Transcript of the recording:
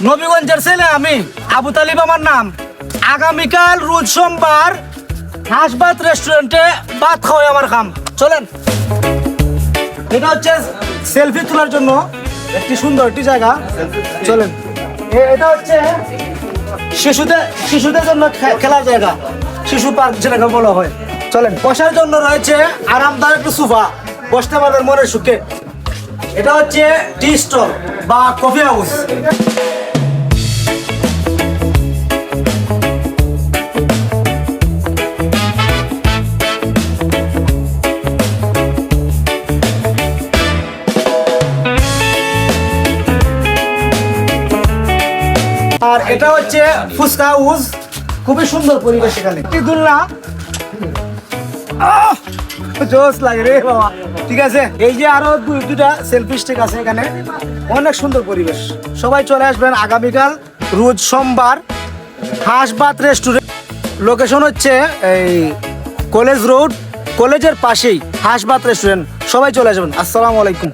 নবীগঞ্জের ছেলে আমি, আবু তালিব আমার নাম। আগামীকাল রোজ সোমবার হাঁসবাত রেস্টুরেন্টে ভাত খাওয়াই আমার খাম। চলেন। এটা হচ্ছে সেলফি তোলার জন্য একটি সুন্দর একটি জায়গা। চলেন। এটা হচ্ছে শিশুদের জন্য খেলার জায়গা, শিশু পার্ক যেটাকে বলা হয়। চলেন। বসার জন্য রয়েছে আরামদায়ক একটু সোফা, বসতে পারবেন মনের সুখে। এটা হচ্ছে টি স্টল বা কফি হাউস। আর এটা হচ্ছে ফুচকা হাউস, খুবই সুন্দর পরিবেশ। এখানে দুলনা জোস লাগে রে বাবা। ঠিক আছে, এই যে আরো দুটা সেলফি স্টিক আছে এখানে। অনেক সুন্দর পরিবেশ। সবাই চলে আসবেন আগামীকাল রোজ সোমবার হাঁসবাত রেস্টুরেন্ট। লোকেশন হচ্ছে এই কলেজ রোড, কলেজের পাশেই হাঁসবাত রেস্টুরেন্ট। সবাই চলে আসবেন। আসসালামু আলাইকুম।